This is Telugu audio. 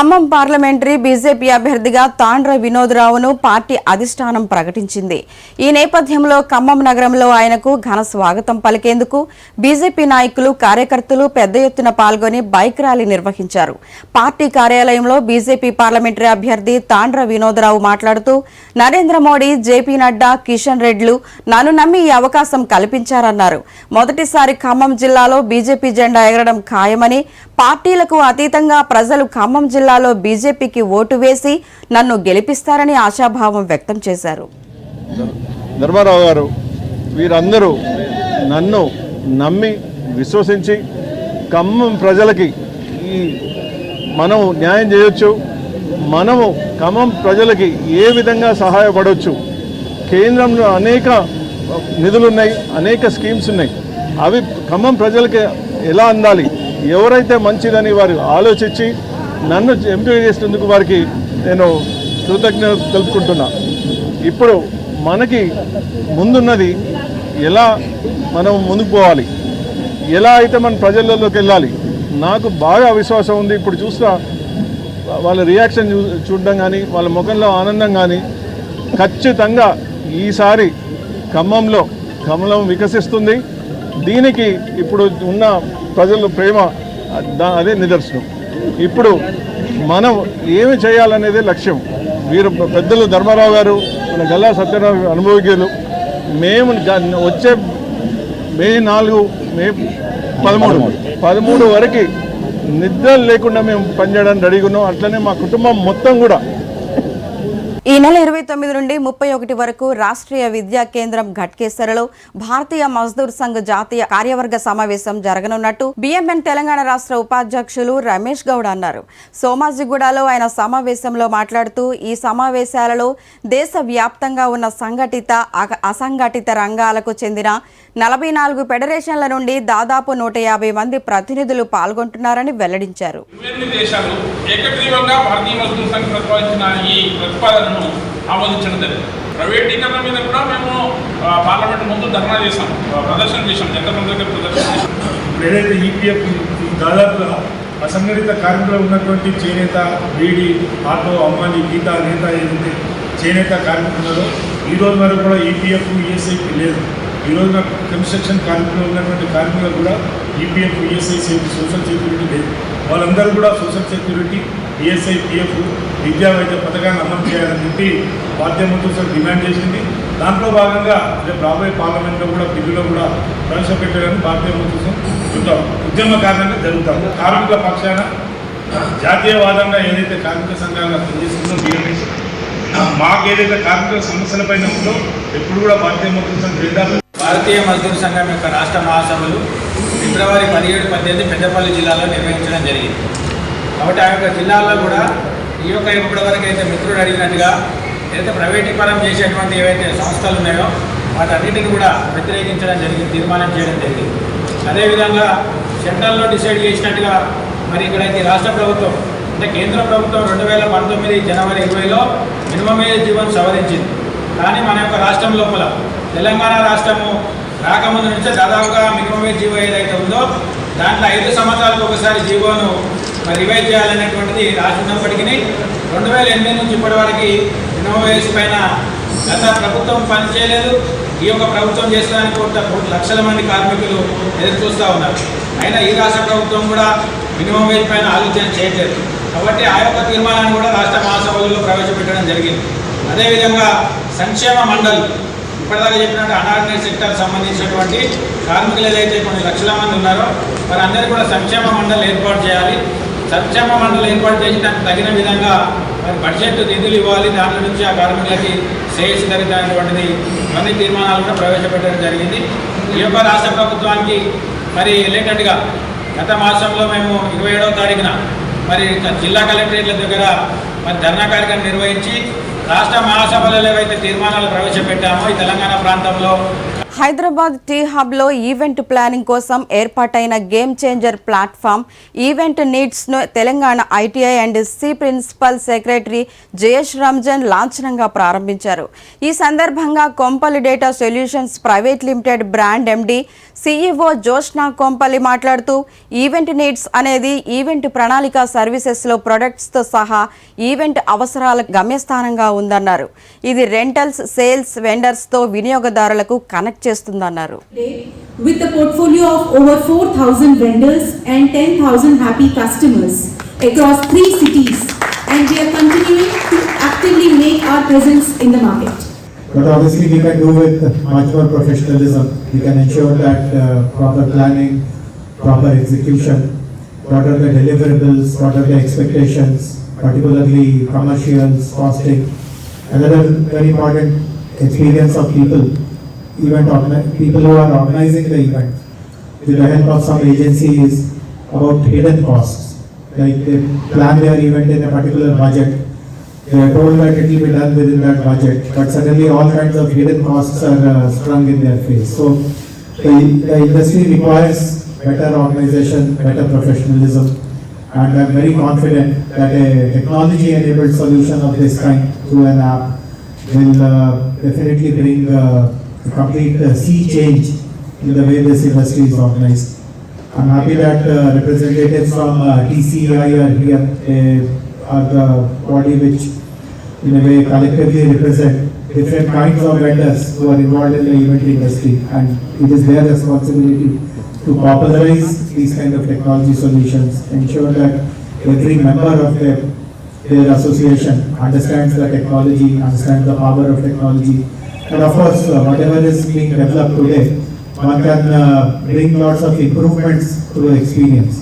ఖమ్మం పార్లమెంటరీ బీజేపీ అభ్యర్థిగా తాండ్ర వినోద్రావును పార్టీ అధిష్టానం ప్రకటించింది. ఈ నేపథ్యంలో ఖమ్మం నగరంలో ఆయనకు ఘన స్వాగతం పలికేందుకు బీజేపీ నాయకులు, కార్యకర్తలు పెద్ద ఎత్తున పాల్గొని బైక్ ర్యాలీ నిర్వహించారు. పార్టీ కార్యాలయంలో బీజేపీ పార్లమెంటరీ అభ్యర్థి తాండ్ర వినోద్రావు మాట్లాడుతూ, నరేంద్ర మోడీ, జేపీ నడ్డా, కిషన్ రెడ్డిలు నన్ను నమ్మి ఈ అవకాశం కల్పించారన్నారు. మొదటిసారి ఖమ్మం జిల్లాలో బీజేపీ జెండా ఎగరడం ఖాయమని, పార్టీలకు అతీతంగా ప్రజలు ఖమ్మం జిల్లాలో బీజేపీకి ఓటు వేసి నన్ను గెలిపిస్తారని ఆశాభావం వ్యక్తం చేశారు. ధర్మారావు గారు వీరందరూ నన్ను నమ్మి విశ్వసించి ఖమ్మం ప్రజలకి మనము న్యాయం చేయొచ్చు, మనము ఖమ్మం ప్రజలకి ఏ విధంగా సహాయపడవచ్చు, కేంద్రంలో అనేక నిధులున్నాయి, అనేక స్కీమ్స్ ఉన్నాయి, అవి ఖమ్మం ప్రజలకి ఎలా అందాలి, ఎవరైతే మంచిదని వారు ఆలోచించి నన్ను ఎంపిక చేసినందుకు వారికి నేను కృతజ్ఞత తెలుపుకుంటున్నా. ఇప్పుడు మనకి ముందున్నది ఎలా మనం ముందుకు పోవాలి, ఎలా అయితే మన ప్రజలలోకి వెళ్ళాలి. నాకు బాగా విశ్వాసం ఉంది. ఇప్పుడు చూసిన వాళ్ళ రియాక్షన్ చూడడం కానీ, వాళ్ళ ముఖంలో ఆనందం కానీ, ఖచ్చితంగా ఈసారి ఖమ్మంలో వికసిస్తుంది. దీనికి ఇప్పుడు ఉన్న ప్రజల ప్రేమ అదే నిదర్శనం. ఇప్పుడు మనం ఏమి చేయాలనేదే లక్ష్యం. వీరు పెద్దలు ధర్మారావు గారు, మన గల్లా సత్యనారాయణ అనుభవజ్ఞులు, మేము వచ్చే మే 4, మే 13 వరకు నిద్ర లేకుండా మేము పనిచేయడానికి రెడీగా ఉన్నాం. అట్లనే మా కుటుంబం మొత్తం కూడా. ఈ నెల 29 నుండి 31 వరకు రాష్ట్రీయ విద్యా కేంద్రం ఘట్కేసరలో భారతీయ మజ్దూర్ సంఘ్ జాతీయ కార్యవర్గ సమావేశం జరగనున్నట్టు బిఎంఎన్ తెలంగాణ రాష్ట్ర ఉపాధ్యక్షులు రమేష్ గౌడ్ అన్నారు. సోమాజిగూడలో ఆయన సమావేశంలో మాట్లాడుతూ, ఈ సమావేశాలలో దేశవ్యాప్తంగా ఉన్న సంఘటిత, అసంఘటిత రంగాలకు చెందిన 44 ఫెడరేషన్ల నుండి దాదాపు 150 మంది ప్రతినిధులు పాల్గొంటున్నారని వెల్లడించారు. ఆమోదించడం జరిగింది. ప్రైవేటీకరణ మీద కూడా మేము పార్లమెంట్ ముందు ధర్నా చేసాం, ప్రదర్శన చేసాం, ఎంతమంది దగ్గర ప్రదర్శన చేసాం. ఏదైతే ఈపీఎఫ్ దాదాపుగా అసంఘటిత కార్మికులు ఉన్నటువంటి చేనేత, బీడీ, ఆటో, అమ్మాలి, గీత నేత ఏదైతే చేనేత కార్మికులు ఉన్నారో ఈ రోజు వరకు కూడా ఈపీఎఫ్, ఈఎస్ఐపీ లేదు. ఈ రోజున కన్స్ట్రక్షన్ కార్మికులు ఉన్నటువంటి కార్మికులు కూడా ఈపీఎఫ్, ఈఎస్ఐ, సోషల్ సెక్యూరిటీ లేదు. వాళ్ళందరూ కూడా సోషల్ సెక్యూరిటీ, ఈఎస్ఐ, పిఎఫ్, విద్యా వైద్య పథకాన్ని అమలు చేయాలని చెప్పి భారతీయ మజ్దూర్ సంఘ్ డిమాండ్ చేసింది. దాంట్లో భాగంగా రేపు రాబోయే పార్లమెంట్లో కూడా బిల్లులో కూడా ప్రవేశపెట్టాలని భారతీయ మజ్దూర్ సంఘ్ ఉద్యమ కారణంగా జరుగుతాం. కార్మికుల పక్షాన జాతీయవాదంగా ఏదైతే కార్మిక సంఘాలు పనిచేస్తుందో బిఎంఎస్, మాకు ఏదైతే కార్మికుల సమస్యలపైన ఉందో ఎప్పుడు కూడా భారతీయ మజ్దూర్ సంఘ్ భారతీయ మజ్దూర్ సంఘం యొక్క రాష్ట్ర మహాసభలు ఫిబ్రవరి 17, 18 పెద్దపల్లి జిల్లాలో నిర్వహించడం జరిగింది. కాబట్టి ఆ యొక్క జిల్లాల్లో కూడా ఈ యొక్క ఇప్పటివరకు అయితే మిత్రుడు అడిగినట్టుగా ఏదైతే ప్రైవేటీకరణ చేసేటువంటి ఏవైతే సంస్థలు ఉన్నాయో వాటన్నిటిని కూడా వ్యతిరేకించడం జరిగింది, తీర్మానం చేయడం జరిగింది. అదేవిధంగా సెంట్రల్లో డిసైడ్ చేసినట్టుగా మరి ఇక్కడైతే రాష్ట్ర ప్రభుత్వం అంటే కేంద్ర ప్రభుత్వం 2019 జనవరి 20లో మినిమం ఏజ్ జీవోను సవరించింది. కానీ మన యొక్క రాష్ట్రం లోపల తెలంగాణ రాష్ట్రము రాకముందు నుంచే దాదాపుగా మినిమం ఏజ్ జీవో ఏదైతే ఉందో దాంట్లో 5 సంవత్సరాలకు ఒకసారి జీవోను రివైజ్ చేయాలనేటువంటిది రాసినప్పటికీ 2008 నుంచి ఇప్పటి వరకు మినిమం ఏజ్ పైన గత ప్రభుత్వం పనిచేయలేదు. ఈ యొక్క ప్రభుత్వం చేసడానికి 1 లక్షల మంది కార్మికులు ఎదురు చూస్తూ ఉన్నారు. అయినా ఈ రాష్ట్ర ప్రభుత్వం కూడా మినిమం వేజ్ పైన ఆలోచన చేయట్లేదు. కాబట్టి ఆ యొక్క తీర్మానాన్ని కూడా రాష్ట్ర మహాసభలలో ప్రవేశపెట్టడం జరిగింది. అదేవిధంగా సంక్షేమ మండలి ఇప్పటిదాకా చెప్పినట్టు అనార్గనైజ్ సెక్టర్ సంబంధించినటువంటి కార్మికులు ఏదైతే కొన్ని లక్షల మంది ఉన్నారో వారందరూ కూడా సంక్షేమ మండలి ఏర్పాటు చేయాలి. సంక్షేమ మండలి ఏర్పాటు చేసి దానికి తగిన విధంగా మరి బడ్జెట్ నిధులు ఇవ్వాలి. దాంట్లో నుంచి ఆ కార్మికులకి శ్రేయస్కరితమైనటువంటిది ఇవన్నీ తీర్మానాలు కూడా ప్రవేశపెట్టడం జరిగింది. ఈ యొక్క రాష్ట్ర ప్రభుత్వానికి మరి రిలేటెడ్గా గత మాసంలో మేము 27వ తారీఖున మరి జిల్లా కలెక్టరేట్ల దగ్గర మరి ధర్నా కార్యక్రమం నిర్వహించి రాష్ట్ర మహాసభలలో ఏవైతే తీర్మానాలు ప్రవేశపెట్టామో ఈ తెలంగాణ ప్రాంతంలో హైదరాబాద్ టీ హబ్ లో ఈవెంట్ ప్లానింగ్ కోసం ఏర్పాటైన game changer platform event needs ను Telangana ITE and C principal secretary Jayesh Ranjan లాంఛనంగా ప్రారంభించారు. ఈ సందర్భంగా Kompalli data solutions private limited brand MD CEO Joshna Kompalli మాట్లాడుతూ ఈవెంట్ నీడ్స్ అనేది ఈవెంట్ ప్రణాళిక సర్వీసెస్ లో ప్రొడక్ట్స్ తో సహా ఈవెంట్ అవసరాల గమ్యస్థానంగా ఉందన్నారు. ఇది రెంటల్స్, సేల్స్, వెండర్స్ తో వినియోగదారులకు connect చేస్తుందన్నారు. With a portfolio of over 4,000 vendors and 10,000 happy customers across 3 cities, and we are continuing to actively make our presence in the market. But obviously we can do with much more professionalism. We can ensure that proper planning, proper execution, what are the deliverables, what are the expectations, particularly commercials, costing. Another very important experience of people who are organizing the event with the help of some agencies about hidden costs. Like they plan their event in a particular budget. They are told that it will be done within that budget, but suddenly all kinds of hidden costs are sprung in their face. So the industry requires better organization, better professionalism, and I am very confident that a technology-enabled solution of this kind through an app will definitely bring a complete sea change in the way this industry is organized. I'm happy that representatives from TCI are here. They are the body which in a way collectively represent different kinds of vendors who are involved in the event industry, and it is their responsibility to popularize these kind of technology solutions, ensure that every member of their association understands the technology, understands the power of technology. And of course, whatever is being developed today, one can bring lots of improvements through experience.